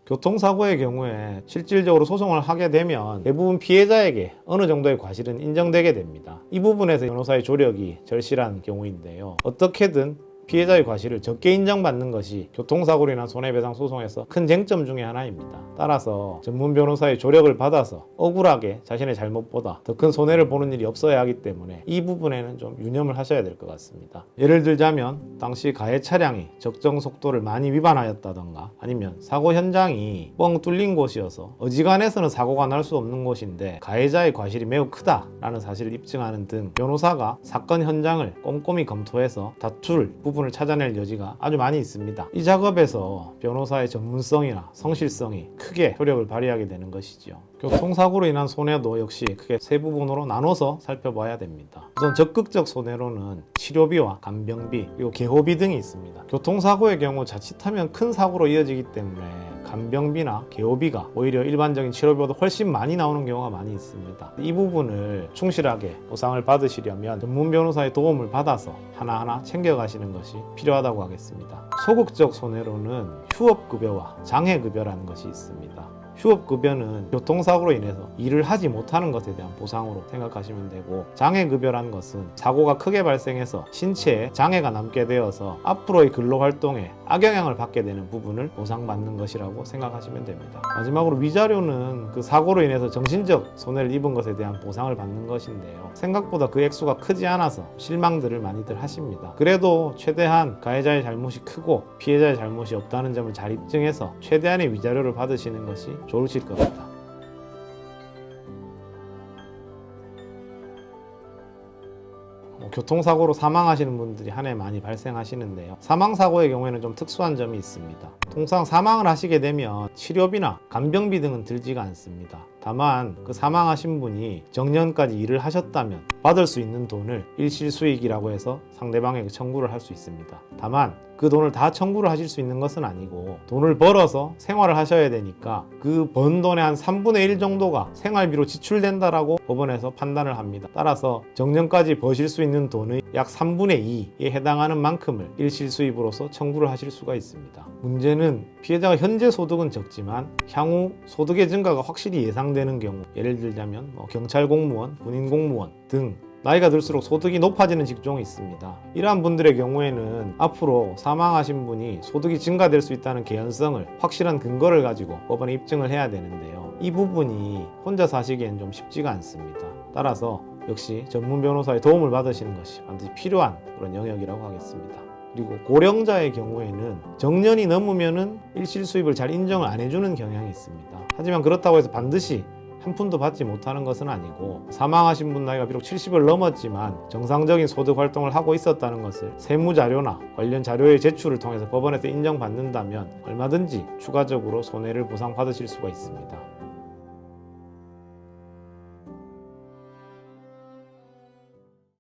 교통사고의 경우에 실질적으로 소송을 하게 되면 대부분 피해자에게 어느 정도의 과실은 인정되게 됩니다. 이 부분에서 변호사의 조력이 절실한 경우인데요. 어떻게든 피해자의 과실을 적게 인정받는 것이 교통사고로 인한 손해배상 소송에서 큰 쟁점 중에 하나입니다. 따라서 전문 변호사의 조력을 받아서 억울하게 자신의 잘못보다 더 큰 손해를 보는 일이 없어야 하기 때문에 이 부분에는 좀 유념을 하셔야 될 것 같습니다. 예를 들자면 당시 가해 차량이 적정 속도를 많이 위반하였다던가 아니면 사고 현장이 뻥 뚫린 곳이어서 어지간해서는 사고가 날 수 없는 곳인데 가해자의 과실이 매우 크다라는 사실을 입증하는 등 변호사가 사건 현장을 꼼꼼히 검토해서 다툴 부분을 찾아낼 여지가 아주 많이 있습니다. 이 작업에서 변호사의 전문성이나 성실성이 크게 효력을 발휘하게 되는 것이지요. 교통사고로 인한 손해도 역시 크게 세 부분으로 나눠서 살펴봐야 됩니다. 우선 적극적 손해로는 치료비와 간병비 그리고 개호비 등이 있습니다. 교통사고의 경우 자칫하면 큰 사고로 이어지기 때문에 간병비나 개호비가 오히려 일반적인 치료비보다 훨씬 많이 나오는 경우가 많이 있습니다. 이 부분을 충실하게 보상을 받으시려면 전문 변호사의 도움을 받아서 하나하나 챙겨가시는 것이 필요하다고 하겠습니다. 소극적 손해로는 휴업급여와 장애급여라는 것이 있습니다. 휴업급여는 교통사고로 인해서 일을 하지 못하는 것에 대한 보상으로 생각하시면 되고, 장애급여라는 것은 사고가 크게 발생해서 신체에 장애가 남게 되어서 앞으로의 근로활동에 악영향을 받게 되는 부분을 보상받는 것이라고 생각하시면 됩니다. 마지막으로 위자료는 그 사고로 인해서 정신적 손해를 입은 것에 대한 보상을 받는 것인데요. 생각보다 그 액수가 크지 않아서 실망들을 많이들 하십니다. 그래도 최대한 가해자의 잘못이 크고 피해자의 잘못이 없다는 점을 잘 입증해서 최대한의 위자료를 받으시는 것이 좋으실 겁니다. 교통사고로 사망하시는 분들이 한 해 많이 발생하시는데요. 사망사고의 경우에는 좀 특수한 점이 있습니다. 통상 사망을 하시게 되면 치료비나 간병비 등은 들지가 않습니다. 다만 그 사망하신 분이 정년까지 일을 하셨다면 받을 수 있는 돈을 일실수익이라고 해서 상대방에게 청구를 할 수 있습니다. 다만 그 돈을 다 청구를 하실 수 있는 것은 아니고, 돈을 벌어서 생활을 하셔야 되니까 그 번 돈의 한 3분의 1 정도가 생활비로 지출된다라고 법원에서 판단을 합니다. 따라서 정년까지 버실 수 있는 돈의 약 3분의 2에 해당하는 만큼을 일실수입으로서 청구를 하실 수가 있습니다. 문제는 피해자가 현재 소득은 적지만 향후 소득의 증가가 확실히 예상되는 경우, 예를 들자면 경찰 공무원, 군인 공무원 등 나이가 들수록 소득이 높아지는 직종이 있습니다. 이러한 분들의 경우에는 앞으로 사망하신 분이 소득이 증가될 수 있다는 개연성을 확실한 근거를 가지고 법원에 입증을 해야 되는데요. 이 부분이 혼자 사시기엔 좀 쉽지가 않습니다. 따라서 역시 전문 변호사의 도움을 받으시는 것이 반드시 필요한 그런 영역이라고 하겠습니다. 그리고 고령자의 경우에는 정년이 넘으면은 일실수입을 잘 인정을 안 해주는 경향이 있습니다. 하지만 그렇다고 해서 반드시 한 푼도 받지 못하는 것은 아니고, 사망하신 분 나이가 비록 70을 넘었지만 정상적인 소득 활동을 하고 있었다는 것을 세무자료나 관련 자료의 제출을 통해서 법원에서 인정받는다면 얼마든지 추가적으로 손해를 보상받으실 수가 있습니다.